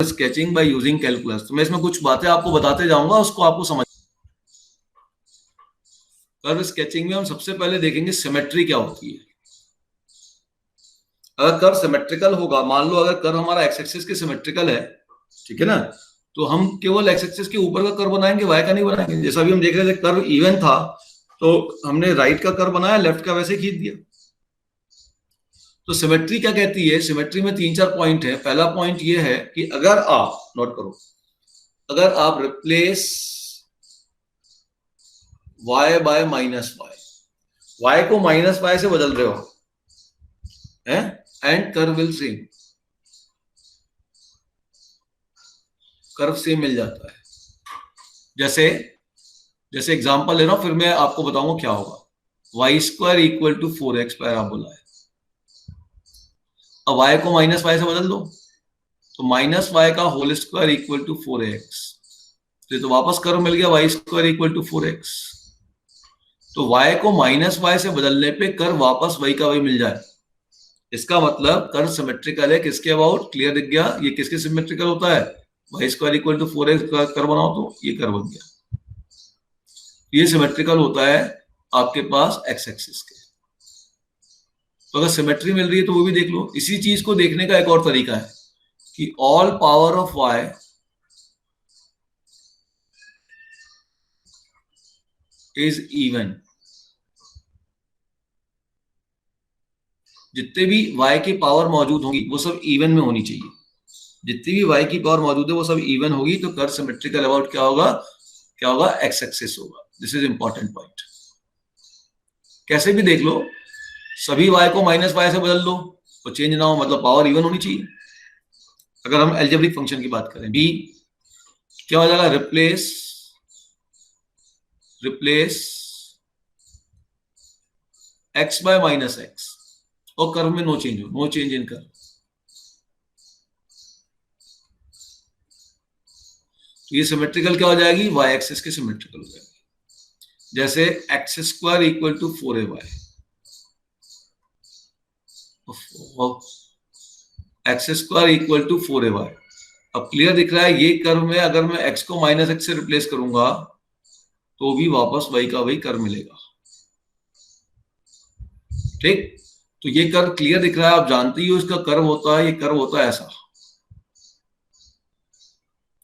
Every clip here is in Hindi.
Sketching by using calculus. तो मैं इसमें कुछ बातें आपको बताते जाऊंगा, उसको आपको समझ। कर्व स्केचिंग में हम सबसे पहले देखेंगे सिमेट्री क्या होती है। अगर कर्व सिमेट्रिकल होगा, मान लो अगर कर्व हमारा एक्स एक्सिस के सिमेट्रिकल है, ठीक है ना, तो हम केवल एक्स एक्सिस के ऊपर का कर्व बनाएंगे, वाई का नहीं बनाएंगे। जैसा अभी हम देख रहे थे कर्व इवन था, तो हमने राइट का कर्व बनाया, लेफ्ट का वैसे खींच दिया। तो सिमेट्री क्या कहती है? सिमेट्री में 3-4 पॉइंट है। पहला पॉइंट ये है कि अगर आप नोट करो, अगर आप replace y by minus y को माइनस y से बदल रहे हो है, and curve will same, curve same मिल जाता है। जैसे एग्जांपल ले रहा हूं, फिर मैं आपको बताऊंगा क्या होगा। Y square equal to 4x parabola है। अब y को माइनस y से बदल दो, तो माइनस y का whole square equal to 4x, तो वापस कर्व मिल गया Y square equal to 4x। तो y को माइनस y से बदलने पे कर्व वापस वही का वही मिल जाए। इसका मतलब कर्व सिमेट्रिकल है। किसके अबाउट? क्लियर दिख गया? ये किसके सिमेट्रिकल होता है? Y square equal to 4x का कर्व बनाओ तो ये कर्व बन गया। ये सिमेट्रिकल होता है आपके पास एक्स एक्सिस के। तो अगर सिमेट्री मिल रही है तो वो भी देख लो। इसी चीज को देखने का एक और तरीका है कि all power of y is even. जितने भी y की पावर मौजूद होंगी वो सब इवन में होनी चाहिए। जितनी भी y की पावर मौजूद है वो सब इवन होगी, तो कर्व सिमेट्रिकल अबाउट क्या होगा? क्या होगा? एक्स एक्सिस होगा। This is important point. कैसे भी देख लो, सभी y को माइनस y से बदल दो तो चेंज ना हो, मतलब पावर इवन होनी चाहिए। अगर हम एल्जेब्रिक फंक्शन की बात करें, b क्या हो जाएगा? Replace x bye minus x, और कर्व में नो चेंज हो, नो चेंज इन कर्व। तो ये सिमेट्रिकल क्या हो जाएगी? वाई एक्सिस के सिमेट्रिकल हो जाएगी। जैसे x square equal to 4ay, x square equal to 4ay। अब क्लियर दिख रहा है? ये कर्व में अगर मैं x को माइनस एक्स से रिप्लेस करूंगा तो भी वापस वही का वही कर्व मिलेगा। ठीक, तो ये कर्व क्लियर दिख रहा है? आप जानते ही हो इसका कर्व होता है, ये कर्व होता है ऐसा।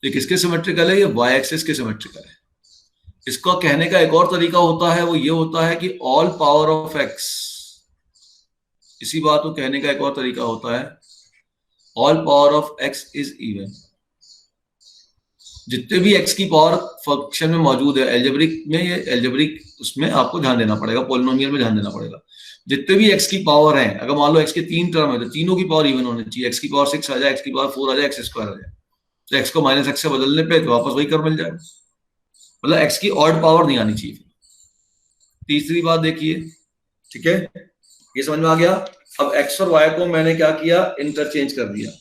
ये किसके सिमेट्रिकल है? ये वाई एक्सिस के सिमेट्रिकल है। इसका कहने का एक और तरीका होता है, वो ये होता है कि ऑल पावर ऑफ एक्स। इसी बात को कहने का एक और तरीका होता है, all power of x is even. जितने भी एक्स की पावर फंक्शन में मौजूद है, एल्जेब्रिक में, ये एल्जेब्रिक उसमें आपको ध्यान देना पड़ेगा, पॉलिनोमियल में ध्यान देना पड़ेगा। जितने भी एक्स की पावर है, अगर मान लो एक्स के 3 टर्म है तो तीनों की पावर इवन होनी चाहिए। एक्स की पावर 6 आ जाए, एक्स की पावर 4 आ जाए, एक्स स्क्वायर आ जाए, तो एक्स को माइनस एक्स से बदलने पे तो वापस वही कर्व मिल जाएगा। मतलब एक्स की ऑड पावर नहीं आनी चाहिए। तीसरी बात देखिए, ठीक है, ये समझ में आ गया? अब एक्स और वाई को मैंने क्या किया? इंटरचेंज कर दिया।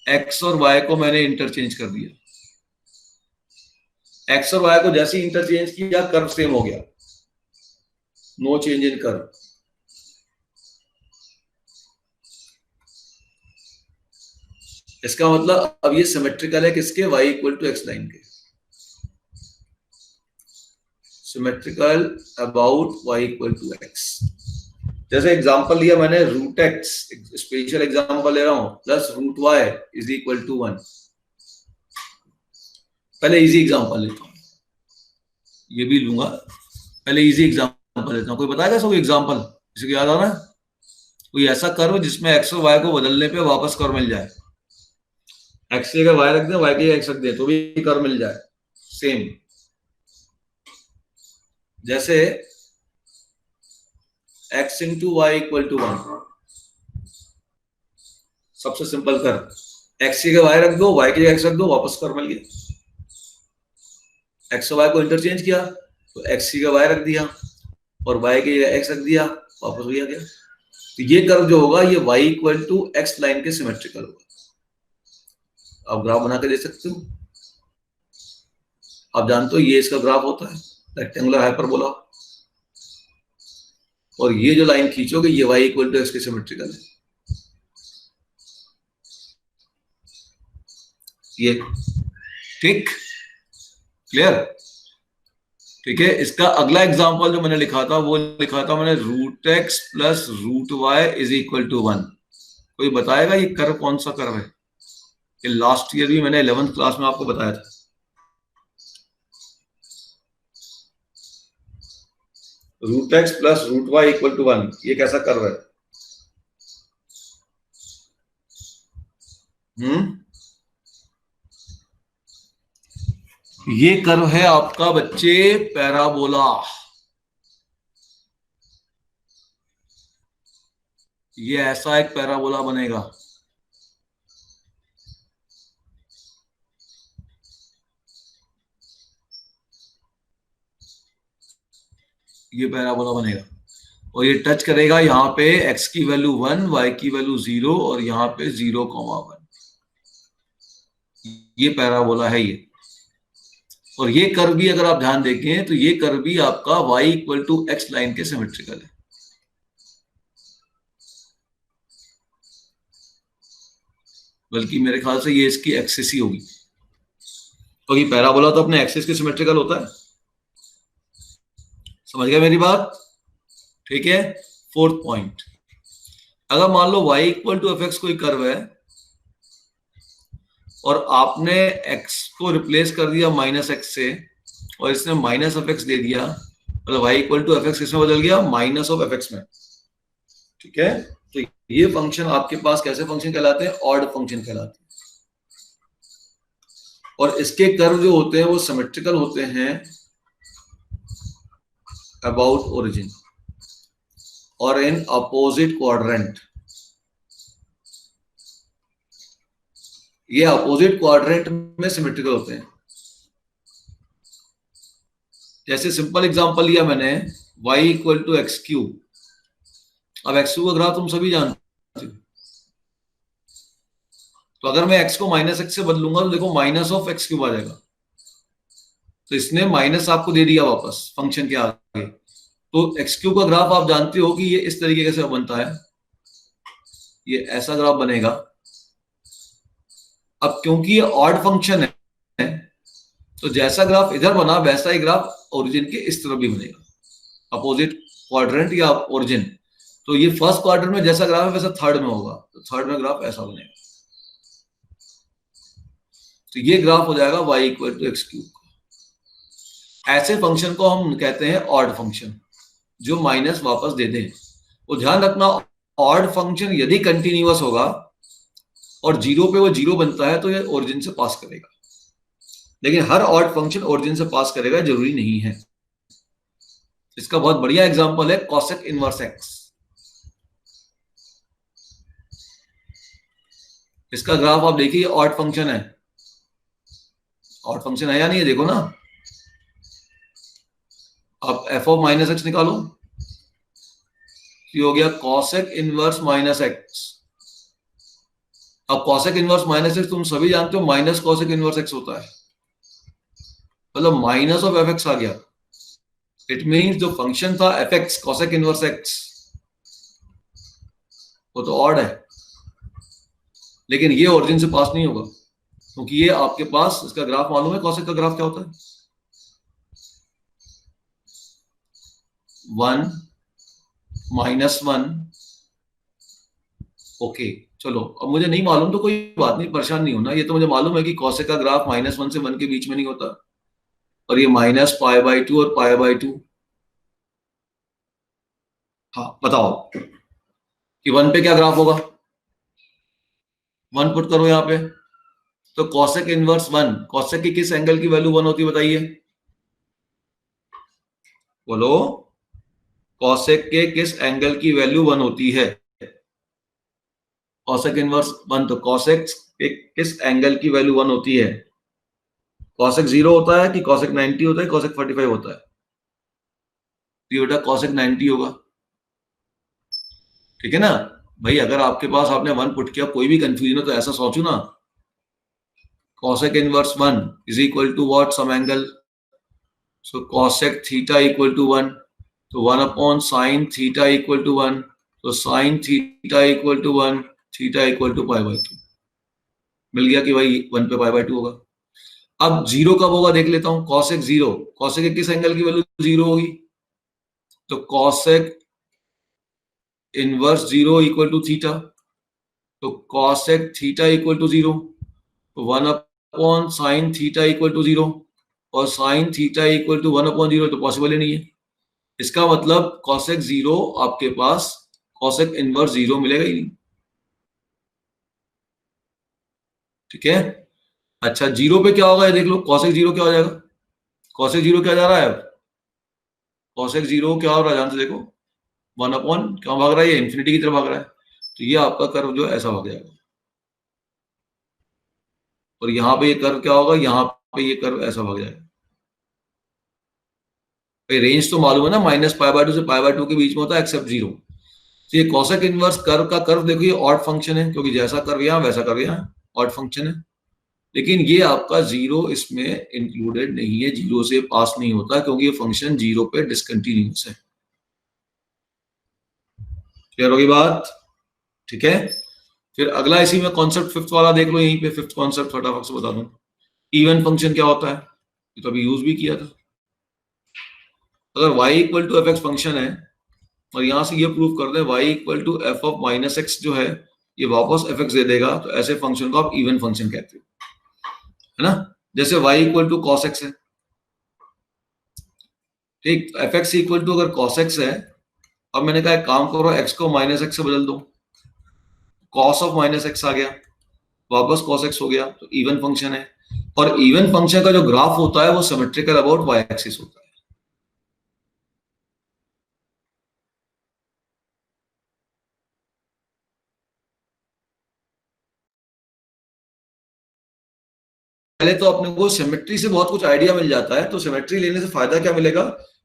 एक्स और वाई को मैंने इंटरचेंज कर दिया। एक्स और वाई को जैसे ही इंटरचेंज किया, कर्व सेम हो गया, नो चेंज इन कर्व। इसका मतलब अब ये सिमेट्रिकल है किसके? y equal to x line के। Symmetrical about y equal to x. जैसे एग्जांपल लिया मैंने रूट एक्स, स्पेशल एग्जांपल ले रहा हूं, plus root y is equal to 1। पहले इजी एग्जांपल लेता हूं, ये भी लूंगा। पहले इजी एग्जांपल लेता हूं। कोई बताएगा सब एग्जांपल किसी को याद आ रहा है? कोई ऐसा कर्व जिसमें एक्स और वाई को बदलने पे वापस कर्व मिल जाए। एक्स की जगह वाई रख दे, वाई की जगह एक्स रख दे तो भी कर्व मिल जाए सेम। जैसे x into y equal to 1, सबसे सिंपल कर्व। x की जगह वाई रख दो, y की जगह x रख दो, वापस कर्व मिल गया। x और y को इंटरचेंज किया तो x की जगह y रख दिया और y की जगह x रख दिया, वापस वही आ गया। तो ये कर्व जो होगा ये y equal to x line के सिमेट्रिकल होगा। आप ग्राफ बना के दे सकते हो। आप जानते हो ये इसका ग्राफ होता है, रेक्टेंगुलर हाइपरबोला। और ये जो लाइन खींचोगे ये y इक्वल टू एक्स के सिमेट्रिकल है। ये ठीक, क्लियर? ठीक है, इसका अगला एग्जांपल जो मैंने लिखा था वो लिखा था मैंने root x plus root y is equal to 1। कोई बताएगा ये कर्व कौन सा कर्व है? ये लास्ट ईयर भी मैंने 11th क्लास में आपको बताया था। Root x plus root y equal to 1, ये कैसा कर्व है? ये कर्व है आपका बच्चे पैराबोला। ये ऐसा एक पैराबोला बनेगा। ये पैराबोला बनेगा और ये टच करेगा यहाँ पे x की वैल्यू 1, y की वैल्यू 0 और यहाँ पे 0,1। ये पैराबोला है ये। और ये कर्व भी अगर आप ध्यान देखें तो ये कर्व भी आपका y equal to x line के सिमेट्रिकल है। बल्कि मेरे ख्याल से ये इसकी एक्सिस ही होगी, क्योंकि तो पैराबोला तो अपने एक्सिस के सिमेट्रिकल होता है। समझ गया मेरी बात? ठीक है। फोर्थ पॉइंट, अगर मान लो y equal to f x कोई कर्व है और आपने x को रिप्लेस कर दिया माइनस एक्स से और इसने माइनस एफ एक्स दे दिया, मतलब y equal to f x किसमें बदल गया? माइनस ऑफ एफ एक्स में। ठीक है, तो ये फंक्शन आपके पास कैसे फंक्शन कहलाते हैं? ऑड फंक्शन कहलाते हैं। और इसके कर्व जो होते हैं वो सिमेट्रिकल होते हैं अबाउट ओरिजिन और इन अपोजिट क्वाड्रेंट। ये अपोजिट क्वाड्रेंट में सिमेट्रिकल होते हैं। जैसे सिंपल एग्जांपल लिया मैंने y equal to x cube. अब एक्स क्यूब का ग्राफ तुम सभी जानते हो, तो अगर मैं x को माइनस एक्स से बदलूंगा तो देखो माइनस ऑफ एक्स क्यूब आ जाएगा। तो इसने माइनस आपको दे दिया वापस फंक्शन के आगे। तो एक्स क्यूब का ग्राफ आप जानते हो कि ये इस तरीके से बनता है, ये ऐसा ग्राफ बनेगा। अब क्योंकि ये ऑड फंक्शन है तो जैसा ग्राफ इधर बना वैसा ही ग्राफ ओरिजिन के इस तरफ भी बनेगा, अपोजिट क्वाड्रेंट या ओरिजिन। तो ये फर्स्ट क्वाड्रेंट में जैसा ग्राफ है वैसा थर्ड में होगा, तो थर्ड में ग्राफ ऐसा बनेगा। तो ये ग्राफ हो जाएगा y equal to x cube. ऐसे फंक्शन को हम कहते हैं ऑड फंक्शन, जो माइनस वापस दे दें। वो ध्यान रखना, ऑड फंक्शन यदि कंटिन्यूअस होगा और जीरो पे वो जीरो बनता है तो ये ओरिजिन से पास करेगा, लेकिन हर ऑड फंक्शन ओरिजिन से पास करेगा जरूरी नहीं है। इसका बहुत बढ़िया एग्जांपल है कॉसेक इनवर्स एक्स। इसका ग्राफ आप देखिए, ऑड फंक्शन है। ऑड फंक्शन है या नहीं है? देखो ना, अब एफ ऑफ माइनस एक्स निकालो, ये हो गया कॉसेक इनवर्स माइनस एक्स। अब कॉसेक इनवर्स माइनस एक्स तुम सभी जानते हो माइनस कॉसेक इनवर्स एक्स होता है, मतलब माइनस ऑफ एफ एक्स आ गया। इट मींस जो फंक्शन था F x cosec inverse x वो तो ऑड है, लेकिन ये ओरिजिन से पास नहीं होगा, क्योंकि ये आपके पास इसका ग्राफ मालूम है। कॉसेक का ग्राफ क्या होता है? 1 -1। ओके चलो, अब मुझे नहीं मालूम तो कोई बात नहीं, परेशान नहीं होना। ये तो मुझे मालूम है कि कॉसेक का ग्राफ -1 से 1 के बीच में नहीं होता, और ये -π/2 और π/2। हाँ बताओ कि 1 पे क्या ग्राफ होगा? 1 पुट करो यहाँ पे, तो कॉसेक इनवर्स 1, कॉसेक की किस एंगल की वैल्यू 1 होती है बताइए? बोलो, कॉसेक के किस एंगल की वैल्यू 1 होती है? कॉसेक इनवर्स 1, तो कॉसेक के किस एंगल की वैल्यू 1 होती है? कॉसेक 0 होता है कि कॉसेक 90 होता है, कॉसेक 45 होता है? तो ये बेटा कॉसेक 90 होगा। ठीक है ना भाई? अगर आपके पास आपने 1 पुट किया, कोई भी कंफ्यूजन हो तो ऐसा सोचो ना, cosec inverse 1 is equal to what? Some angle. So cosec theta equal to 1. So 1 upon sin theta equal to 1. So sin theta equal to 1, theta equal to π/2. मिल गया कि भाई 1 पे पाई बाय 2 होगा। अब जीरो कब होगा देख लेता हूं। कॉसेक जीरो, कॉसेक के किस एंगल की वैल्यू जीरो होगी? तो cosec inverse zero equal to theta, तो cosec theta equal to zero, तो 1 upon sine theta equal to zero, और sine theta equal to 1 upon zero तो पॉसिबल ही नहीं है। इसका मतलब कॉसेक जीरो आपके पास कॉसेक इनवर्स जीरो मिलेगा ही नहीं। ठीक है, अच्छा जीरो पे क्या होगा ये देख लो। कॉसेक जीरो क्या हो जाएगा? कॉसेक जीरो क्या जा रहा है अब? कॉसेक जीरो क्या हो रहा है ध्यान से देखो। 1 अपॉन क्या भाग रहा है? ये इन्फिनिटी की तरफ भाग रहा है, तो ये आपका कर्व जो है ऐसा भाग जाएगा। और यहाँ पे ये कर्व क्या होगा? यहाँ पे ये कर्व ऐसा भाग जाएगा। रेंज तो मालूम है ना, माइनस पाई बाय 2 से पाई बाय 2 के बीच में होता है एक्सेप्ट जीरो। तो ये कॉसेक इनवर्स कर्व का कर्व देखो, ये ऑड फंक्शन है, क्योंकि जैसा कर्व यहाँ वैसा कर्व यहाँ, ऑड फंक्शन है। लेकिन ये आपका जीरो इसमें इंक्लूडेड नहीं है, जीरो से पास नहीं होता, क्योंकि ये फंक्शन जीरो पे डिसकंटिन्यूअस है। क्लियर होगी बात? ठीक है, फिर अगला इसी में कॉन्सेप्ट फिफ्थ वाला देख लो। यहीं पे फिफ्थ कॉन्सेप्ट फटाफट से बता दूं। इवन फंक्शन क्या होता है, ये तो अभी यूज भी किया था। अगर y equal to f x function है और यहां से ये प्रूव कर दे y equal to F of minus x जो है ये वापस एफ एक्स दे देगा, तो ऐसे फंक्शन को आप इवन फंक्शन कहते हो, है ना। जैसे y equal to cos x है, ठीक, एफ एक्स इक्वल टू अगर कॉस एक्स है, अब मैंने कहा एक काम करो, x को माइनस एक्स से बदल दो, कॉस ऑफ माइनस एक्स आ गया, वापस कॉस एक्स हो गया, तो इवन फंक्शन है। और इवन फंक्शन का जो ग्राफ होता है वो सिमेट्रिकल अबाउट वाई एक्सिस होता है। पहले तो अपने को सिमेट्री से बहुत कुछ आइडिया मिल जाता है। तो सिमेट्री लेने से फायदा क्या मिलेगा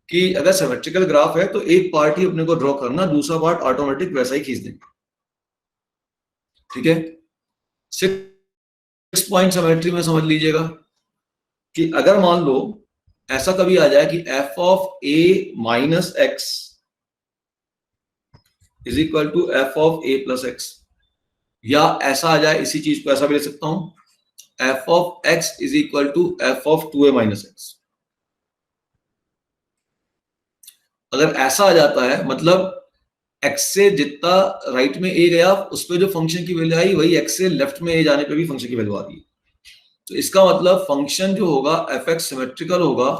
कि अगर सिमेट्रिकल ग्राफ है तो एक पार्ट ही अपने को ड्रॉ करना, दूसरा पार्ट ऑटोमेटिक वैसा ही खींच देंगे। ठीक है, 6 पॉइंट सिमेट्री में समझ लीजिएगा कि अगर मान लो ऐसा कभी आ जाए कि f of a minus x is equal to F of a plus x, या ऐसा आ जाए, इसी चीज को ऐसा भी ले सकता हूं, f of x is equal to F of 2a minus x. अगर ऐसा आ जाता है मतलब x से जितना राइट में a गया उस पर जो फंक्शन की वैल्यू आई वही x से लेफ्ट में a जाने पे भी फंक्शन की वैल्यू आ रही है, तो इसका मतलब फंक्शन जो होगा एफ एक्स सिमेट्रिकल होगा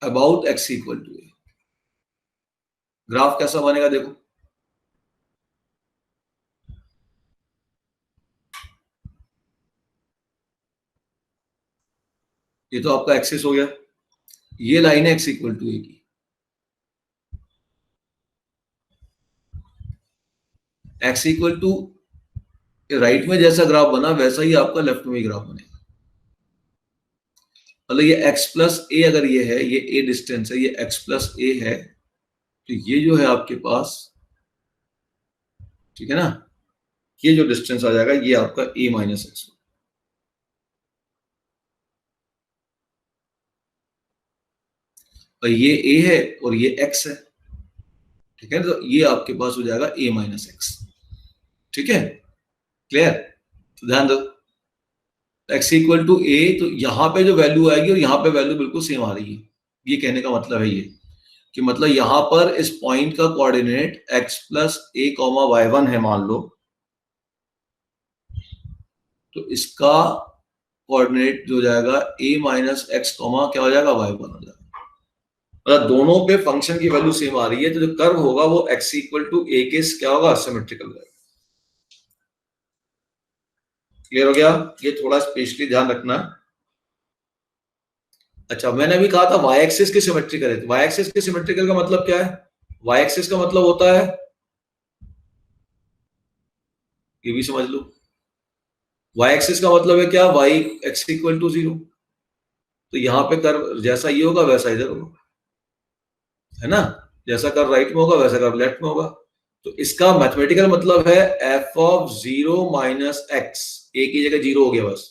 about x equal to a। Graph कैसा बनेगा देखो, ये तो आपका एक्सिस हो गया, ये लाइन है x इक्वल टू a की, x इक्वल टू राइट में जैसा ग्राफ बना वैसा ही आपका लेफ्ट में भी ग्राफ बनेगा। मतलब ये x प्लस ए, अगर ये है, ये a डिस्टेंस है, ये x प्लस ए है, तो ये जो है आपके पास, ठीक है ना, ये जो डिस्टेंस आ जाएगा ये आपका a माइनस एक्स, और ये a है और ये x है, ठीक है, तो ये आपके पास हो जाएगा a माइनस एक्स। ठीक है, क्लियर? तो ध्यान दो, x इक्वल टू ए, तो यहाँ पे जो वैल्यू आएगी और यहाँ पे वैल्यू बिल्कुल सेम आ रही है। ये कहने का मतलब है ये कि मतलब यहाँ पर इस पॉइंट का कोऑर्डिनेट x प्लस ए कॉमा वाई वन है मान लो, तो इसका कोऑर्डिनेट जो जाएगा a माइनस एक्स कॉमा क्या हो जाएगा, वाई वन हो जाएगा। मतलब दोनों पे फंक्शन की वैल्यू सेम आ रही है, तो जो कर्व होगा वो x इक्वल टू ए के क्या होगा, सिमेट्रिकल रहेगा। क्लियर हो गया? ये थोड़ा स्पेशली ध्यान रखना। अच्छा, मैंने अभी कहा था वाई एक्सिस के सिमेट्रिकल है, तो वाई एक्सिस के सिमेट्रिकल का मतलब क्या है? वाई एक्सिस का मतलब होता है, ये भी समझ लो, वाई एक्सिस का मतलब है क्या, y x equal to zero, तो यहाँ पे कर्व जैसा ये होगा वैसा इधर होगा, है ना, जैसा कर्व राइट में होगा वैसा कर्व लेफ्ट में होगा। तो इसका मैथमेटिकल मतलब है F of zero minus x, A की जगह जीरो हो गया बस,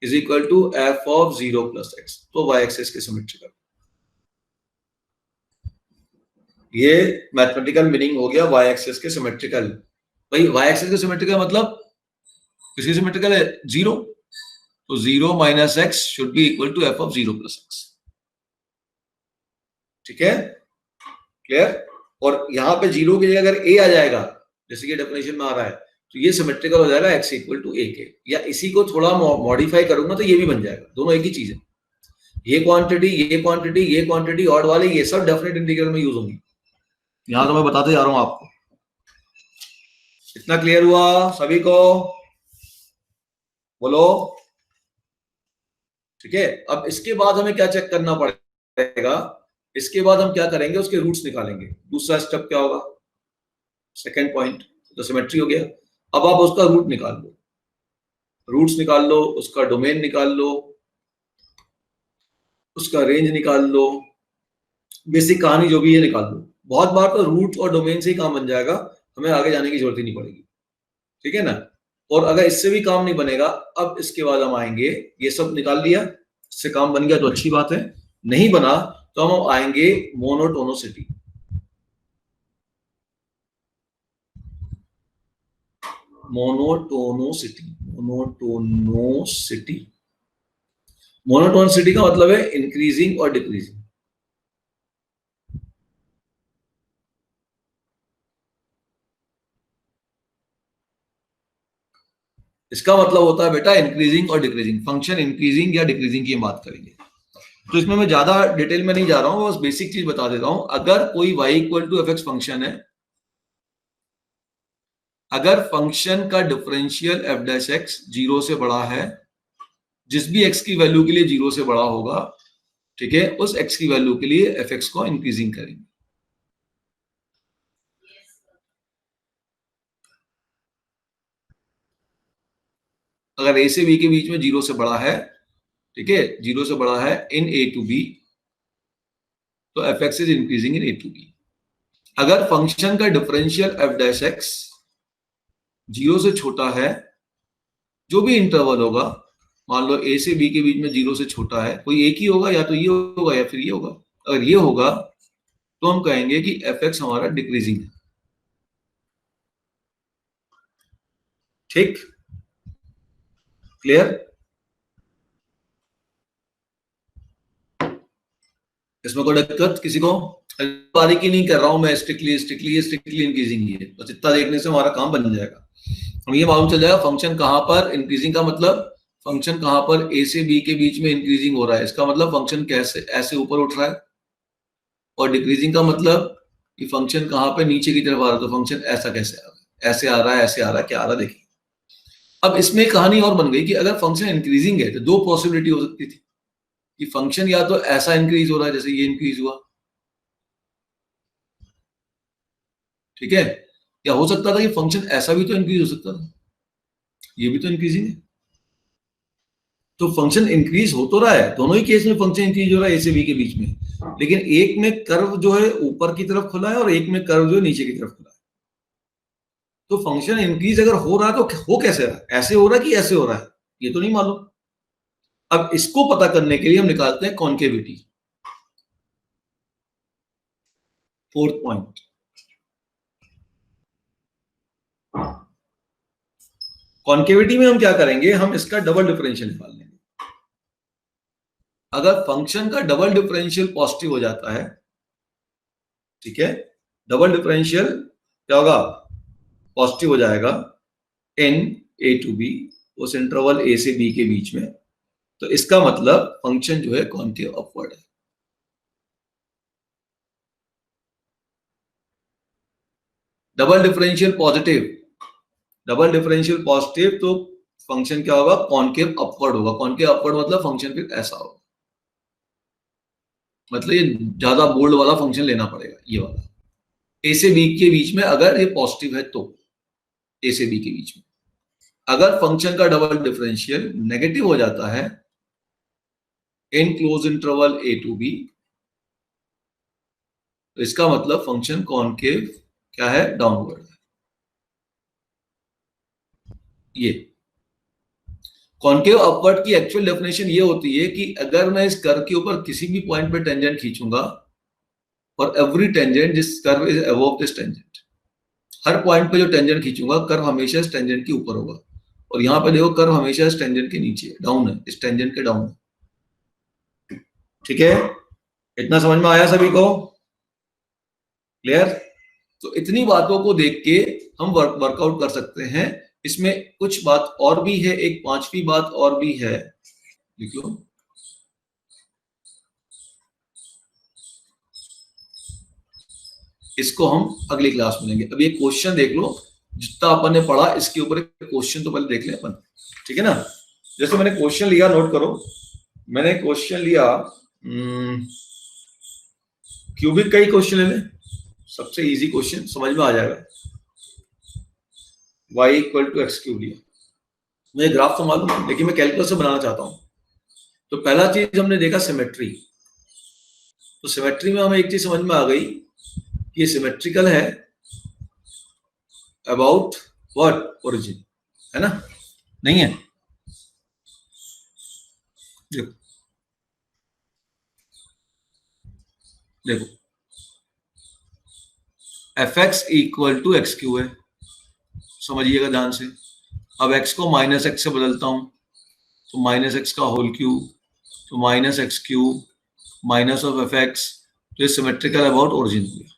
is equal to F of zero plus x, तो वाई एक्सिस के सिमेट्रिकल। ये मैथमेटिकल मीनिंग हो गया वाई एक्सिस के सिमेट्रिकल। भाई वाई एक्सिस का सिमेट्रिकल मतलब किसी सिमेट्रिकल है 0, तो 0 minus x should be equal to F of 0 plus x. ठीक है, क्लियर। और यहां पे 0 की जगह अगर ए आ जाएगा जैसे कि डेफिनेशन में आ रहा है, तो ये सिमेट्रिकल हो जाएगा x इक्वल टू ए के, या इसी को थोड़ा मॉडिफाई करूंगा तो ये भी बन जाएगा, दोनों एक ही चीज है। ये क्वांटिटी ये क्वांटिटी ये क्वांटिटी ऑड वाले ये सब डेफिनेट इंटीग्रल में यूज होंगी। यहां तो मैं बताते जा रहा हूं आपको। इतना क्लियर हुआ सभी को? बोलो। ठीक है, अब इसके बाद हमें क्या चेक करना पड़ेगा? इसके बाद हम क्या करेंगे, उसके रूट्स निकालेंगे। दूसरा स्टेप क्या होगा? सेकेंड पॉइंट तो सिमेट्री हो गया। अब आप उसका रूट निकाल लो, रूट्स निकाल लो, उसका डोमेन निकाल लो, उसका रेंज निकाल लो, बेसिक कहानी जो भी है निकाल लो। बहुत बार तो रूट और डोमेन से ही काम बन जाएगा, हमें आगे जाने की जरूरत ही नहीं पड़ेगी। ठीक है ना? और अगर इससे भी काम नहीं बनेगा, अब इसके बाद हम आएंगे, ये सब निकाल लिया, इससे काम बन गया तो अच्छी बात है, नहीं बना तो हम आएंगे मोनोटोनोसिटी। मोनोटोनोसिटी मोनोटोनोसिटी मोनोटोनसिटी का मतलब है इंक्रीजिंग और डिक्रीजिंग। इसका मतलब होता है बेटा इंक्रीजिंग और डिक्रीजिंग, फंक्शन इंक्रीजिंग या डिक्रीजिंग की बात करेंगे। तो इसमें मैं ज्यादा डिटेल में नहीं जा रहा हूं, बस बेसिक चीज बता देता हूं। अगर कोई y equal to f x function है, अगर फंक्शन का डिफरेंशियल एफ डैश एक्स 0 से बड़ा है, जिस भी x की वैल्यू के लिए 0 से बड़ा होगा, ठीक है, उस x की वैल्यू के लिए एफ एक्स को इंक्रीजिंग करेंगे। अगर a से b के बीच में 0 से बड़ा है, ठीक है, 0 से बड़ा है इन a टू b, तो f x is increasing in a to b। अगर फंक्शन का डिफरेंशियल एफ डैश एक्स 0 से छोटा है, जो भी इंटरवल होगा, मान लो a से b के बीच में 0 से छोटा है, कोई एक ही होगा, या तो ये होगा या फिर ये होगा। अगर ये होगा तो हम कहेंगे कि एफ एक्स हमारा डिक्रीजिंग है। ठीक, क्लियर? इसमें कोई दिक्कत किसी को? बारीकी नहीं कर रहा हूं मैं, स्ट्रिक्टली स्ट्रिक्टली स्ट्रिक्टली इंक्रीजिंग ही है, बस इतना देखने से हमारा काम बन जाएगा। हम ये मालूम चल जाएगा फंक्शन कहां पर इंक्रीजिंग का मतलब, फंक्शन कहां पर a से b के बीच में इंक्रीजिंग हो रहा है, इसका मतलब फंक्शन कैसे ऐसे ऊपर उठ रहा है। और डिक्रीजिंग का मतलब कि फंक्शन कहां पे नीचे की तरफ आ रहा है, तो फंक्शन ऐसा कैसे आ रहा है, ऐसे आ रहा है, ऐसे आ रहा है, क्या आ रहा है देखिए। अब इसमें कहानी और बन गई कि अगर फंक्शन इंक्रीजिंग है तो दो पॉसिबिलिटी हो सकती थी कि फंक्शन या तो ऐसा इंक्रीज हो रहा है जैसे ये इंक्रीज हुआ, ठीक है, या हो सकता था कि फंक्शन ऐसा भी तो इंक्रीज हो सकता था, ये भी तो इंक्रीजिंग है। तो फंक्शन इंक्रीज हो तो रहा है, दोनों ही केस में फंक्शन इंक्रीज हो रहा है ए से बी के बीच में, लेकिन एक में कर्व जो है ऊपर की तरफ खुला है और एक में कर्व जो है नीचे की तरफ खुला है। तो फंक्शन इंक्रीज अगर हो रहा है तो हो कैसे रहा है, ऐसे हो रहा है कि ऐसे हो रहा है, ये तो नहीं मालूम। अब इसको पता करने के लिए हम निकालते हैं कॉन्केविटी। फोर्थ पॉइंट, कॉन्केविटी में हम क्या करेंगे, हम इसका डबल डिफरेंशियल निकाल लेंगे। अगर फंक्शन का डबल डिफरेंशियल पॉजिटिव हो जाता है, ठीक है, डबल डिफरेंशियल क्या होगा, पॉजिटिव हो जाएगा इन a टू b, उस इंटरवल a से b के बीच में, तो इसका मतलब फंक्शन जो है कॉन्केव अपवर्ड है। Double differential positive, double differential positive, तो फंक्शन क्या होगा, कॉन्केव अपवर्ड होगा। कॉन्केव अपवर्ड मतलब फंक्शन फिर ऐसा होगा, मतलब ये ज्यादा बोल्ड वाला फंक्शन लेना पड़ेगा, ये वाला ए से बी के बीच में अगर ये पॉजिटिव है तो, ए से बी के बीच में। अगर फंक्शन का डबल डिफरेंशियल नेगेटिव हो जाता है in close interval A to B, तो इसका मतलब फंक्शन कॉन्केव क्या है, डाउनवर्ड है। ये कॉन्केव अपवर्ड की एक्चुअल डेफिनेशन ये होती है कि अगर मैं इस कर्व के ऊपर किसी भी पॉइंट पे टेंजेंट खींचूंगा और every tangent this curve is above this tangent, her point पे जो टेंजेंट खींचूंगा कर्व हमेशा इस टेंजेंट के ऊपर होगा, और यहाँ पे देखो कर्व हमेशा इस टेंजेंट के नीचे डाउन है, इस टेंजेंट के डाउन है। ठीक है, इतना समझ में आया सभी को? क्लियर? तो इतनी बातों को देख के हम वर्कआउट कर सकते हैं। इसमें कुछ बात और भी है, एक पांचवी बात और भी है, लिख लो। इसको हम अगली क्लास में लेंगे। अब ये क्वेश्चन देख लो, जितना अपन ने पढ़ा इसके ऊपर क्वेश्चन तो पहले देख लें अपन, ठीक है ना? जैसे मैंने क्वेश्चन लिया, नोट करो, मैंने क्वेश्चन लिया, क्यूबिक का ही क्वेश्चन ले लें, सबसे इजी क्वेश्चन, समझ में आ जाएगा। y equal to x cube लिया, मुझे ग्राफ तो मालूम है लेकिन मैं कैलकुलस से बनाना चाहता हूं। तो पहला चीज हमने देखा सिमेट्री। तो सिमेट्री में हमें एक चीज समझ में आ गई कि ये सिमेट्रिकल है अबाउट व्हाट ओरिजिन, है ना? नहीं है? देखो देखो f x equal to x cube है, समझिएगा ध्यान से। अब x को माइनस एक्स से बदलता हूं, तो माइनस एक्स का होल क्यूब, तो minus x cube minus of F x, तो ये सिमेट्रिकल अबाउट ओरिजिन हो गया।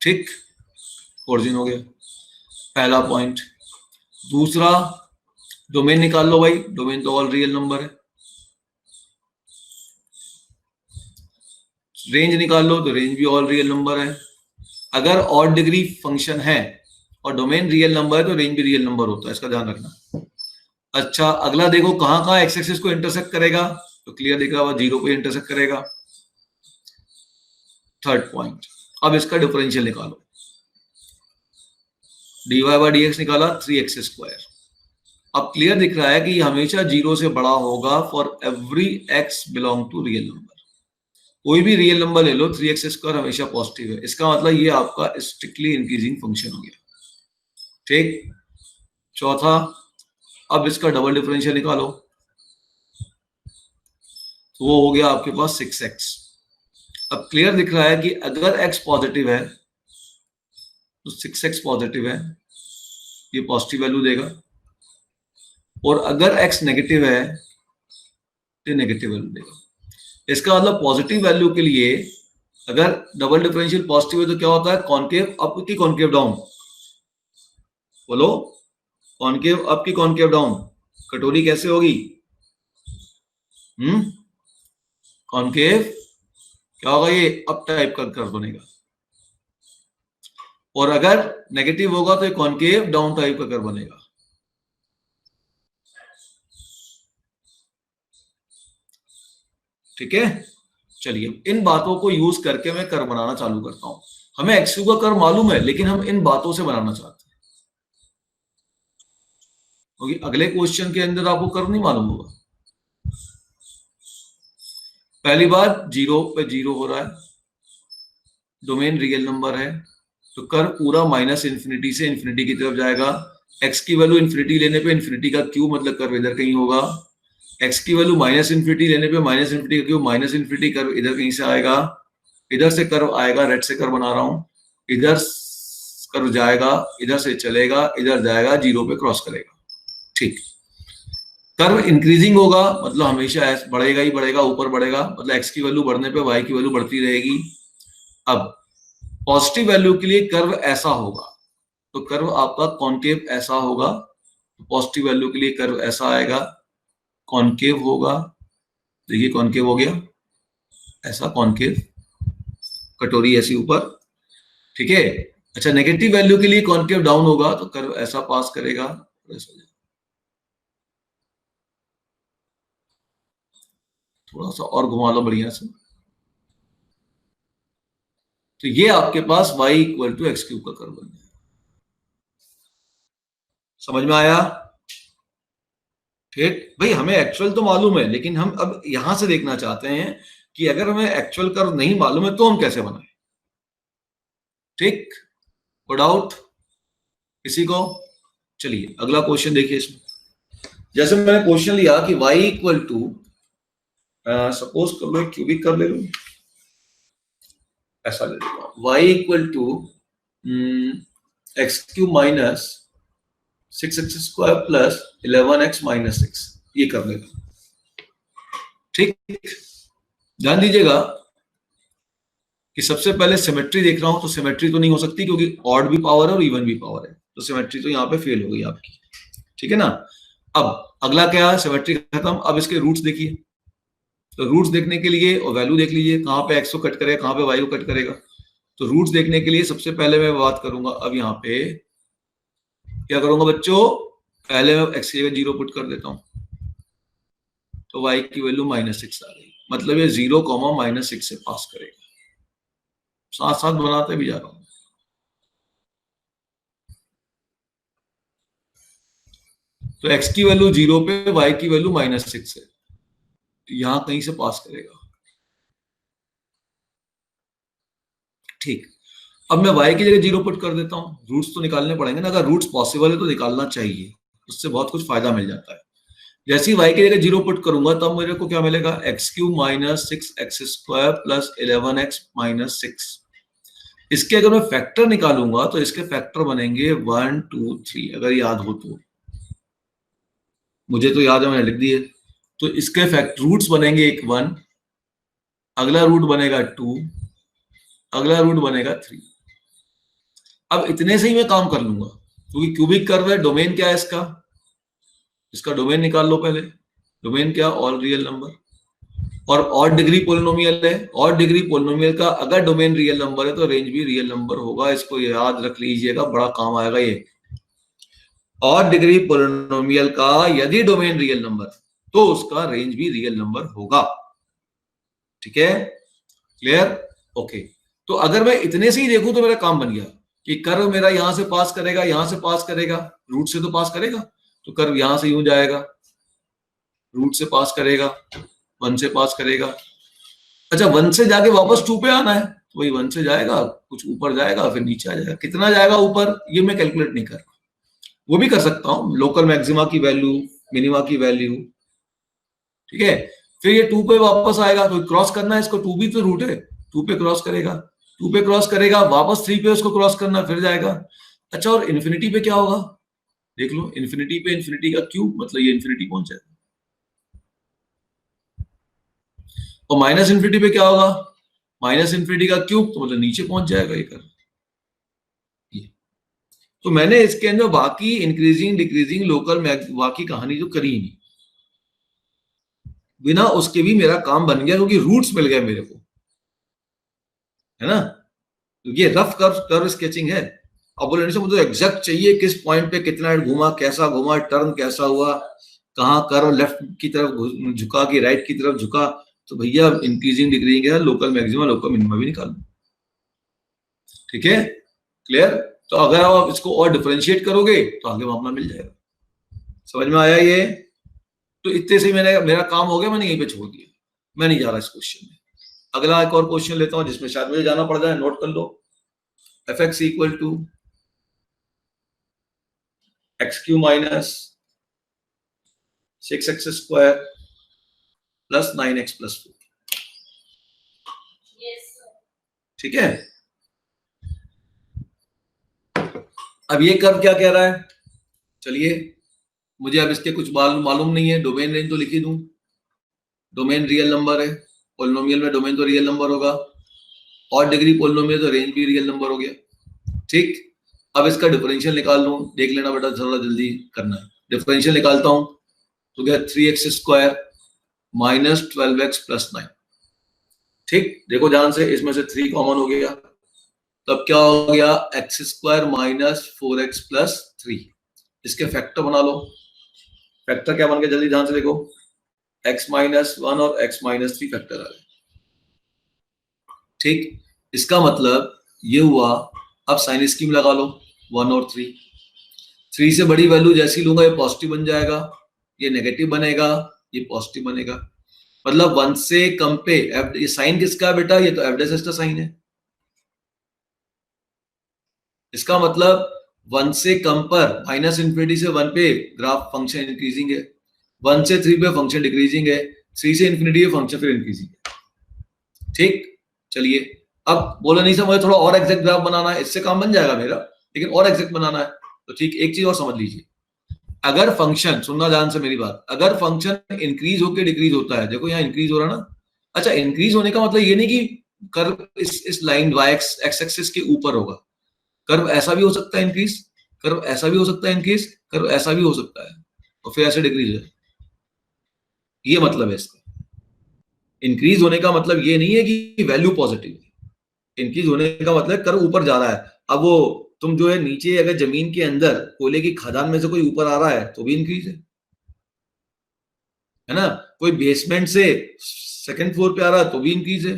ठीक, ओरिजिन हो गया, पहला पॉइंट। दूसरा, डोमेन निकाल लो भाई, डोमेन तो ऑल रियल नंबर है। रेंज निकाल लो, तो रेंज भी ऑल रियल नंबर है। अगर ऑड डिग्री फंक्शन है और डोमेन रियल नंबर है तो रेंज भी रियल नंबर होता है, इसका ध्यान रखना। अच्छा, अगला देखो कहां कहां एक्स एक्सिस को इंटरसेक्ट करेगा, तो क्लियर दिख रहा है, 0 पे इंटरसेक्ट करेगा। थर्ड पॉइंट, अब इसका डिफरेंशियल निकालो, dy बाई डी एक्स निकाला, 3x स्क्वायर। अब क्लियर दिख रहा है कि हमेशा 0 से बड़ा होगा for every x belong to real number. कोई भी रियल नंबर ले लो, 3x स्क्वायर हमेशा पॉजिटिव है, इसका मतलब ये आपका स्ट्रिक्टली इंक्रीजिंग फंक्शन हो गया। ठीक, चौथा, अब इसका डबल डिफरेंशियल निकालो, तो वो हो गया आपके पास 6x। अब क्लियर दिख रहा है कि अगर x पॉजिटिव है तो 6x पॉजिटिव है, ये पॉजिटिव वैल्यू देगा, और अगर x नेगेटिव है तो नेगेटिव वैल्यू देगा। इसका मतलब पॉजिटिव वैल्यू के लिए अगर डबल डिफरेंशियल पॉजिटिव है तो क्या होता है, कॉनकेव अप की कॉनकेव डाउन, बोलो, कॉनकेव अप की कॉनकेव डाउन, कटोरी कैसे होगी? कॉनकेव क्या होगा, ये अप टाइप का कर्व बनेगा, और अगर नेगेटिव होगा तो ये कॉनकेव डाउन टाइप का कर्व बनेगा। ठीक है, चलिए इन बातों को यूज करके मैं कर्व बनाना चालू करता हूं। हमें एक्स का कर्व मालूम है लेकिन हम इन बातों से बनाना चाहते हैं, क्योंकि अगले क्वेश्चन के अंदर आपको कर्व नहीं मालूम होगा। पहली बात, 0 पे 0 हो रहा है, डोमेन रियल नंबर है, तो कर्व पूरा माइनस इन्फिनिटी से इन्फिनिटी की तरफ जाएगा। एक्स की वैल्यू इन्फिनिटी लेने पे इन्फिनिटी का क्यूब, मतलब कर्व इधर कहीं होगा। एक्स की वैल्यू माइनस इन्फिनिटी लेने पे माइनस इन्फिनिटी का क्यूब, माइनस इन्फिनिटी कर्व इधर कहीं से आएगा, इधर से कर्व आएगा, रेड से कर्व बना रहा हूं, इधर कर्व जाएगा, इधर से चलेगा, इधर जाएगा, 0 पे क्रॉस करेगा। ठीक, कर्व इंक्रीजिंग होगा, मतलब हमेशा बढ़ेगा ही बढ़ेगा, ऊपर बढ़ेगा, मतलब एक्स की वैल्यू बढ़ने पे वाई की वैल्यू बढ़ती रहेगी। अब पॉजिटिव वैल्यू के लिए कर्व ऐसा होगा, तो कर्व आपका कॉनकेव ऐसा होगा, पॉजिटिव वैल्यू के लिए कर्व ऐसा आएगा, कॉनकेव होगा, देखिए कॉनकेव हो गया, ऐसा कॉनकेव, कटोरी ऐसी ऊपर। ठीक है, अच्छा, नेगेटिव वैल्यू के लिए कॉनकेव डाउन होगा, तो कर्व ऐसा पास करेगा, थोड़ा सा और घुमा लो बढ़िया से, तो ये आपके पास y equal to x cube का कर्व बन जाएगा। समझ में आया? ठीक भाई, हमें एक्चुअल तो मालूम है लेकिन हम अब यहां से देखना चाहते हैं कि अगर हमें एक्चुअल कर्व नहीं मालूम है तो हम कैसे बनाए। ठीक, कोई डाउट किसी को? चलिए अगला क्वेश्चन देखिए। इसमें जैसे मैंने क्वेश्चन लिया कि y इक्वल टू सपोज कर लो क्यूबिक कर ले लो, ऐसा ले लेगा y equal to x cube minus 6x² plus 11x minus 6, ये कर लेगा। ठीक, ध्यान दीजिएगा कि सबसे पहले सिमेट्री देख रहा हूं, तो सिमेट्री तो नहीं हो सकती क्योंकि ऑड भी पावर है और इवन भी पावर है, तो सिमेट्री तो यहाँ पे फेल हो गई आपकी। ठीक है ना। अब अगला क्या है, सिमेट्री खत्म। अब इसके रूट्स देखिए, तो रूट्स देखने के लिए और वैल्यू देख लीजिए कहाँ पे एक्स को कट करेगा, कहाँ पे वाई को कट करेगा। तो रूट्स देखने के लिए सबसे पहले मैं बात करूंगा, अब यहाँ पे क्या करूंगा बच्चों, पहले मैं एक्स की जगह 0 पुट कर देता हूं, तो वाई की वैल्यू -6 आ गई। मतलब ये 0, -6 से पास करेगा। साथ साथ बनाते भी जा रहा हूं। तो x की वैल्यू 0 पे, y की वैल्यू -6 है, तो यहां कहीं से पास करेगा। ठीक, अब मैं y की जगह 0 पुट कर देता हूं। रूट्स तो निकालने पड़ेंगे ना, अगर रूट्स पॉसिबल है तो निकालना चाहिए, उससे बहुत कुछ फायदा मिल जाता है। जैसे ही y की जगह 0 पुट करूंगा तब मेरे को क्या मिलेगा, x³ minus 6x² plus 11x minus 6। इसके अगर मैं फैक्टर निकालूंगा तो इसके फैक्टर बनेंगे 1 2 3, अगर याद हो तो, मुझे तो याद है मैंने लिख दिए। तो इसके फैक्ट रूट्स बनेंगे एक 1, अगला रूट बनेगा 2, अगला रूट बनेगा 3। अब इतने से ही मैं काम कर लूंगा क्योंकि क्यूबिक कर्व है। डोमेन क्या है इसका, इसका डोमेन निकाल लो पहले। डोमेन क्या, ऑल रियल नंबर, और ऑड डिग्री पोलिनोमियल है। ऑड डिग्री पोलिनोमियल का अगर डोमेन रियल नंबर है तो रेंज भी रियल नंबर होगा, इसको याद रख लीजिएगा, बड़ा काम आएगा ये। ऑड डिग्री पोलिनोमियल का यदि डोमेन रियल नंबर तो उसका रेंज भी रियल नंबर होगा। ठीक है, क्लियर, ओके। तो अगर मैं इतने से ही देखूं तो मेरा काम बन गया कि कर्व मेरा यहां से पास करेगा, यहां से पास करेगा, रूट से तो पास करेगा, तो कर्व यहां से यूं जाएगा, रूट से पास करेगा, 1 से पास करेगा। अच्छा, 1 से जाके वापस 2 पे आना है, तो वही 1 से जाएगा, कुछ ऊपर जाएगा, फिर नीचे आ जाएगा। कितना जाएगा ऊपर ये मैं कैलकुलेट नहीं कर रहा, वो भी कर सकता हूँ, लोकल मैक्सिमा की वैल्यू, मिनिमा की वैल्यू। ठीक है, फिर ये 2 पे वापस आएगा, तो क्रॉस करना है इसको, 2 भी तो रूट है, 2 पे क्रॉस करेगा, 2 पे क्रॉस करेगा, वापस 3 पे उसको क्रॉस करना, फिर जाएगा। अच्छा, और इन्फिनिटी पे क्या होगा देख लो, इन्फिनिटी पे इन्फिनिटी का क्यूब, मतलब ये इन्फिनिटी पहुंच जाएगा। और माइनस इन्फिनिटी पे क्या होगा, माइनस इन्फिनिटी का क्यूब, तो मतलब नीचे पहुंच जाएगा ये कर। तो मैंने इसके अंदर बाकी इंक्रीजिंग डिक्रीजिंग लोकल बाकी कहानी जो करी नहीं, बिना उसके भी मेरा काम बन गया क्योंकि रूट्स मिल गए मेरे को, है ना। तो ये रफ कर्व स्केचिंग है। अब बोले से मुझे एग्जैक्ट चाहिए किस पॉइंट पे कितना घुमा, कैसा घुमा, टर्न कैसा हुआ, कहाँ कर्व लेफ्ट की तरफ झुका कि राइट की तरफ झुका, तो भैया इंक्रीजिंग डिक्रीजिंग है, लोकल मैक्सिमम लोकल मिनिमम भी निकाल लो। ठीक है, क्लियर। तो अगर आप इसको और डिफरेंशिएट करोगे तो आगे मामला मिल जाएगा। समझ में आया ये। तो इतने से मैंने, मेरा काम हो गया, मैंने यहीं पे छोड़ दिया, मैं नहीं जा रहा इस क्वेश्चन में। अगला एक और क्वेश्चन लेता हूं जिसमें शायद मुझे जाना पड़ जाए, नोट कर लो। fx equal to x³ minus 6x² plus 9x plus 4। ठीक है, अब ये कर्व क्या कह रहा है, चलिए मुझे अब इसके कुछ मालूम नहीं है, डोमेन रेंज तो लिख ही दूं, डोमेन रियल नंबर है, पोलिनोमियल में डोमेन तो रियल नंबर होगा, और डिग्री पोलिनोमियल तो रेंज भी रियल नंबर हो गया। ठीक, अब इसका डिफरेंशियल निकाल लूं, देख लेना बेटा, थोड़ा जल्दी करना है। डिफरेंशियल निकालता हूं तो क्या, 3x² माइनस 12x प्लस 9। ठीक, देखो ध्यान से, इसमें से 3 कॉमन हो गया, तब क्या हो गया, x² माइनस 4x प्लस 3। इसके फैक्टर बना लो। फैक्टर क्या बन गया, जल्दी ध्यान से देखो, x माइनस 1 और x माइनस 3 फैक्टर आ गए। ठीक, इसका मतलब ये हुआ, अब साइन स्कीम लगा लो, 1 और 3। 3 से बड़ी वैल्यू जैसी लूंगा ये पॉजिटिव बन जाएगा, ये नेगेटिव बनेगा, ये पॉजिटिव बनेगा। मतलब 1 से कम पे ये साइन किसका है बेटा, ये तो एफ का साइन है। इसका मतलब 1 से कम पर, माइनस इन्फिनिटी से 1 पे ग्राफ फंक्शन इंक्रीजिंग है, 1 से 3 पे फंक्शन डिक्रीजिंग है, 3 से इन्फिनिटी है फंक्शन, फिर इंक्रीजिंग है। ठीक, चलिए अब बोला नहीं सर मुझे थोड़ा और एग्जैक्ट ग्राफ बनाना है, इससे काम बन जाएगा मेरा, लेकिन और एग्जैक्ट बनाना है। तो ठीक, एक चीज और समझ लीजिए, अगर फंक्शन, सुनना ध्यान से मेरी बात, अगर फंक्शन इंक्रीज होकर डिक्रीज होता है, देखो यहाँ इंक्रीज हो रहा है ना, अच्छा इंक्रीज होने का मतलब ये नहीं कि कर्व इस लाइन y एक्स एक्सिस के ऊपर होगा, कर्व ऐसा भी हो सकता है इंक्रीज, कर्व ऐसा भी हो सकता है इंक्रीज, कर्व ऐसा भी हो सकता है और फिर ऐसे डिक्रीज है, ये मतलब है इसका। इंक्रीज होने का मतलब ये नहीं है कि वैल्यू पॉजिटिव है, इंक्रीज होने का मतलब कर्व ऊपर जा रहा है। अब वो तुम जो है नीचे अगर जमीन के अंदर कोयले की खदान में से कोई ऊपर आ रहा है तो भी इंक्रीज है ना, कोई बेसमेंट से सेकंड फ्लोर पे आ रहा है तो भी इंक्रीज है,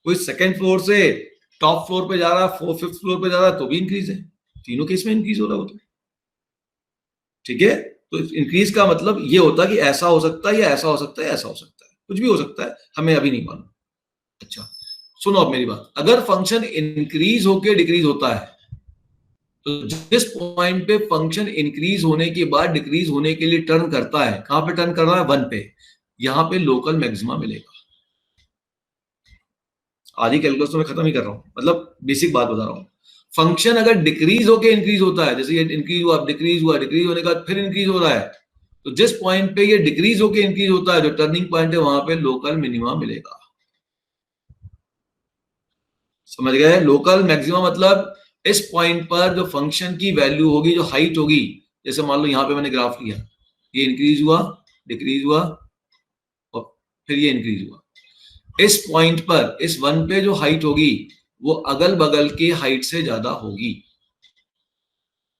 कोई सेकंड फ्लोर से टॉप फ्लोर पे जा रहा है, फिफ्थ फ्लोर पे जा रहा है तो भी इंक्रीज है, तीनों केस में इंक्रीज हो रहा होता है। ठीक है, तो इंक्रीज का मतलब ये होता है कि ऐसा हो सकता है या ऐसा हो सकता है, ऐसा हो सकता है, कुछ भी हो सकता है, हमें अभी नहीं मालूम। अच्छा सुनो अब मेरी बात, अगर फंक्शन इंक्रीज होकर डिक्रीज होता है तो जिस पॉइंट पे फंक्शन इंक्रीज होने के बाद डिक्रीज होने के लिए टर्न करता है, कहां पे टर्न कर रहा है, 1 पे, यहां पे लोकल मैक्सिमा मिलेगा। आधी कैलकुलस तो मैं खत्म ही कर रहा हूं, मतलब बेसिक बात बता रहा हूं। फंक्शन अगर डिक्रीज होके इंक्रीज होता है, जैसे ये इंक्रीज हुआ, डिक्रीज हुआ, डिक्रीज होने का फिर इंक्रीज हो रहा है, तो जिस पॉइंट पे ये डिक्रीज होके इंक्रीज होता है, जो टर्निंग पॉइंट है, वहां पे लोकल मिनिमा मिलेगा। समझ गए, लोकल मैक्सिमा मतलब इस पॉइंट पर जो फंक्शन की वैल्यू होगी, जो हाइट होगी, जैसे मान लो यहां पे मैंने ग्राफ लिया, ये इंक्रीज हुआ, डिक्रीज हुआ और फिर ये इंक्रीज हुआ, इस पॉइंट पर इस 1 पे जो हाइट होगी वो अगल बगल की हाइट से ज्यादा होगी,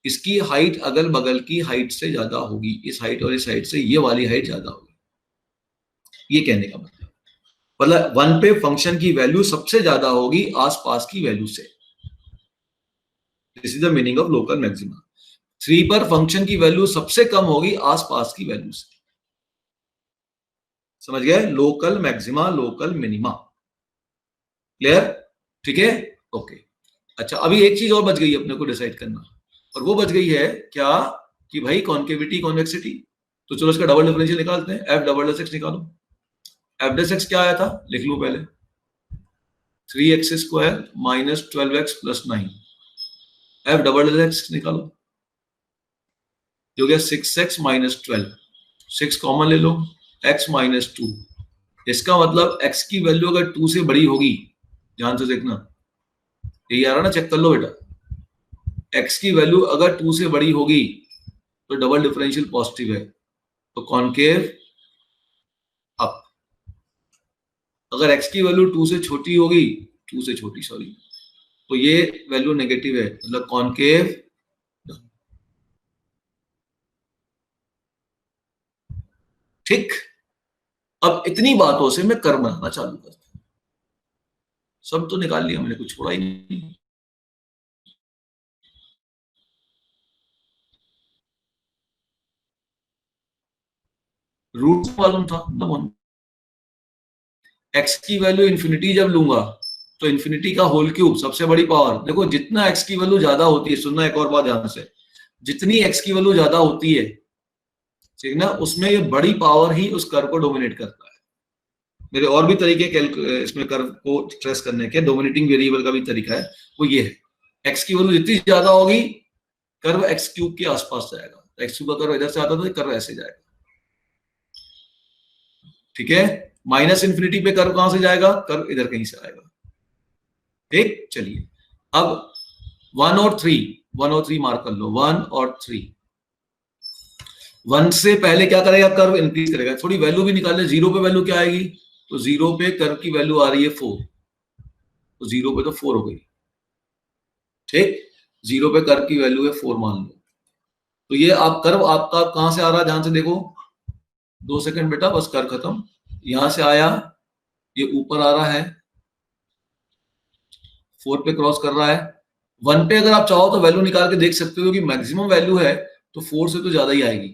इसकी हाइट अगल बगल की हाइट से ज्यादा होगी, इस हाइट और इस हाइट से ये वाली हाइट ज्यादा होगी, ये कहने का मतलब 1 पे फंक्शन की वैल्यू सबसे ज्यादा होगी आसपास की वैल्यू से, this is the meaning of local maxima. 3 पर फंक्शन की वैल्यू सबसे कम होगी आसपास की वैल्यू से, समझ गए, local maxima local minima, clear, ठीक है, ओके। अच्छा अभी एक चीज और बच गई अपने को डिसाइड करना, और वो बच गई है क्या, कि भाई कॉन्केविटी कॉन्वेक्सिटी, तो चलो इसका डबल डिफरेंशियल निकालते हैं, एफ डबल एस एक्स निकालो, एफ डेस एक्स क्या आया था लिख लो पहले, 3x square minus 12x plus 9, F double x निकालो, जो गया 6x माइनस 12, 6 कॉमन ले लो, x माइनस 2, इसका मतलब x की वैल्यू अगर 2 से बड़ी होगी, ध्यान से देखना, यही आ रहा ना, चेक कर लो बेटा, x की वैल्यू अगर 2 से बड़ी होगी तो डबल डिफरेंशियल पॉजिटिव है, तो कॉनकेव अप, अगर x की वैल्यू 2 से छोटी होगी, 2 से छोटी सॉरी, तो ये वैल्यू नेगेटिव है, मतलब कॉनकेव। ठीक, अब इतनी बातों से मैं कर्व बनाना चालू करता हूं, सब तो निकाल लिया मैंने, कुछ छोड़ा ही नहीं। रूट मालूम था, एक्स की वैल्यू इंफिनिटी जब लूंगा तो इंफिनिटी का होल क्यूब सबसे बड़ी पावर, देखो जितना एक्स की वैल्यू ज्यादा होती है, सुनना एक और बात ध्यान से, जितनी एक्स की वैल्यू ज्यादा होती है, ठीक ना, उसमें ये बड़ी पावर ही उस कर्व को डोमिनेट करता है। मेरे और भी तरीके इसमें कर्व को ट्रेस करने के, डोमिनेटिंग वेरिएबल का भी तरीका है, वो ये है, एक्स की वैल्यू जितनी ज्यादा होगी कर्व एक्स क्यूब के आसपास जाएगा, एक्स क्यूब का कर्व इधर से आता तो कर्व ऐसे जाएगा, ठीक है, माइनस इंफिनिटी पे कर्व कहां से जाएगा, कर्व इधर कहीं से आएगा। ठीक, चलिए अब 1 और 3, 1 और 3 मार्क कर लो, 1 और 3, 1 से पहले क्या करेगा, कर्व इंक्रीज करेगा, थोड़ी वैल्यू भी निकाल ले, 0 पे वैल्यू क्या आएगी, तो 0 पे कर्व की वैल्यू आ रही है 4, तो 0 पे तो 4 हो गई, ठीक, 0 पे कर्व की वैल्यू है 4 मान लो, तो ये आप कर्व आपका कहां से आ रहा है, ध्यान से देखो, 2 सेकंड बेटा बस, कर्व खत्म, यहां से आया, ये ऊपर आ रहा है, 4 पे क्रॉस कर रहा है, 1 पे अगर आप चाहो तो वैल्यू निकाल के देख सकते हो कि मैक्सिमम वैल्यू है तो 4 से तो ज्यादा ही आएगी,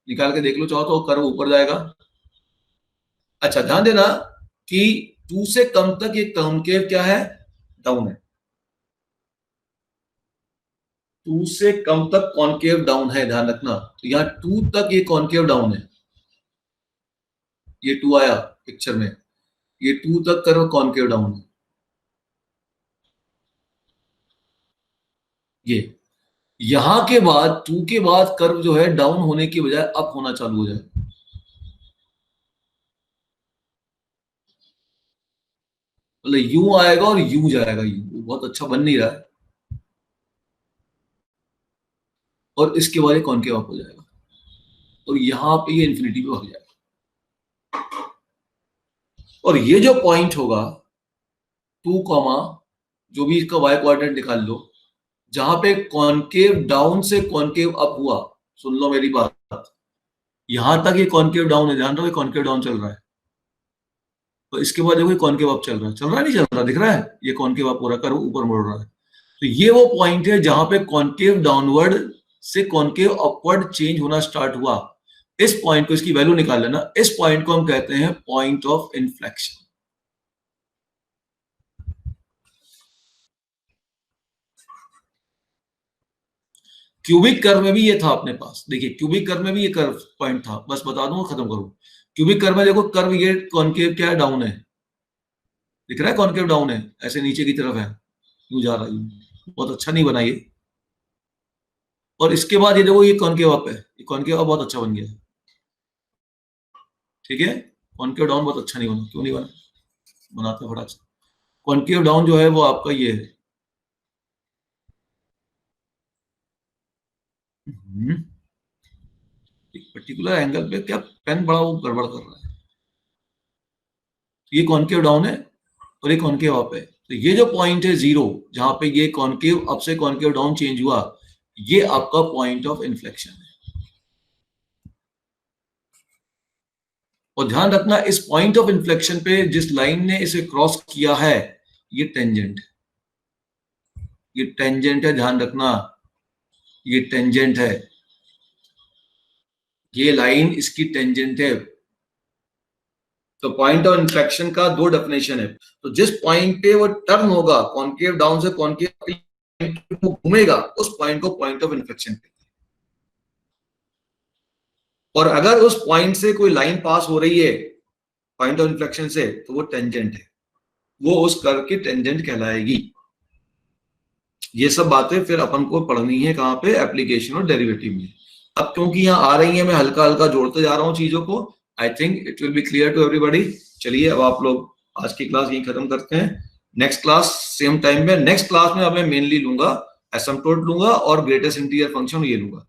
निकाल के देख लो चाहो तो, कर्व ऊपर जाएगा। अच्छा ध्यान देना कि 2 से कम तक ये कॉनकेव क्या है, डाउन है, 2 से कम तक कॉनकेव डाउन है, ध्यान रखना, तो यहाँ 2 तक ये कॉनकेव डाउन है, ये 2 आया पिक्चर में, ये 2 तक कर्व कॉनकेव डाउन है, ये यहां के बाद 2 के बाद कर्व जो है डाउन होने की बजाय अप होना चालू हो जाए, मतलब यूं आएगा और यूं जाएगा, यूं बहुत अच्छा बन नहीं रहा है, और इसके बाद ये कॉनकेव अप हो जाएगा और यहां पे ये इंफिनिटी पे भाग जाएगा। और ये जो पॉइंट होगा 2 कॉमा जो भी इसका वाई कोऑर्डिनेट निकाल लो, जहां पे कॉनकेव डाउन से कॉनकेव अप हुआ, सुन लो मेरी बात, यहां तक ये कॉनकेव डाउन है, ध्यान रखो कॉनकेव डाउन चल रहा है, तो इसके बाद देखो कॉनकेव अप चल रहा है, चल रहा है नहीं चल रहा, दिख रहा है ये कॉनकेव अप हो रहा है, कर्व ऊपर मुड़ रहा है। तो ये वो पॉइंट है जहां पे कॉनकेव डाउनवर्ड से कॉनकेव अपवर्ड चेंज होना स्टार्ट हुआ। इस पॉइंट को, इसकी वैल्यू निकाल लेना, इस पॉइंट को हम कहते हैं point of inflection. Cubic curve में भी ये था अपने पास, देखिए क्यूबिक कर्व में भी ये कर्व पॉइंट था, बस बता दूंगा खत्म करूं। क्यूबिक कर्व में देखो कर्व ये कॉनकेव क्या है, डाउन है, दिख रहा है कॉनकेव डाउन है, ऐसे नीचे की तरफ है, यूं जा रहा है, बहुत अच्छा नहीं बना ये। और इसके बाद ये देखो ये कॉनकेव अप है, ये कॉनकेव अप बहुत अच्छा बन गया है, ठीक है। कॉनकेव डाउन बहुत अच्छा नहीं बना, क्यों नहीं बना, बनाते फटाक से। कॉनकेव डाउन जो है वो आपका ये है, एक पर्टिकुलर एंगल पे क्या पेन बड़ा वो गड़बड़ कर रहा है, ये कॉनकेव डाउन है और ये कॉनकेव अप है, तो ये जो पॉइंट है 0, जहां पे ये कॉनकेव अप से कॉनकेव डाउन चेंज हुआ, ये आपका पॉइंट ऑफ इन्फ्लेक्शन है। और ध्यान रखना इस पॉइंट ऑफ इन्फ्लेक्शन पे जिस लाइन ने इसे क्रॉस किया है, ये टेंजेंट, ये टेंजेंट है, ध्यान रखना ये टेंजेंट है, ये लाइन इसकी टेंजेंट है। तो पॉइंट ऑफ इन्फ्लेक्शन का 2 डेफिनेशन है, तो जिस पॉइंट पे वो टर्न होगा कॉनकेव डाउन से कॉनकेव घूमेगा, उस पॉइंट को पॉइंट ऑफ इन्फ्लेक्शन कहते हैं। और अगर उस पॉइंट से कोई लाइन पास हो रही है पॉइंट ऑफ इन्फ्लेक्शन से, तो वो टेंजेंट है, वो उस कर्व की टेंजेंट कहलाएगी। ये सब बातें फिर अपन को पढ़नी है कहां पे, एप्लीकेशन और डेरिवेटिव में। अब क्योंकि यहाँ आ रही है, मैं हल्का हल्का जोड़ते जा रहा हूँ चीजों को, I think it will be clear to everybody. चलिए अब आप लोग आज की क्लास यहीं खत्म करते हैं, नेक्स्ट क्लास सेम टाइम में। नेक्स्ट क्लास में अब मैं मेनली लूंगा एसिम्पटोट लूंगा और ग्रेटेस्ट इंटीजर फंक्शन ये लूंगा।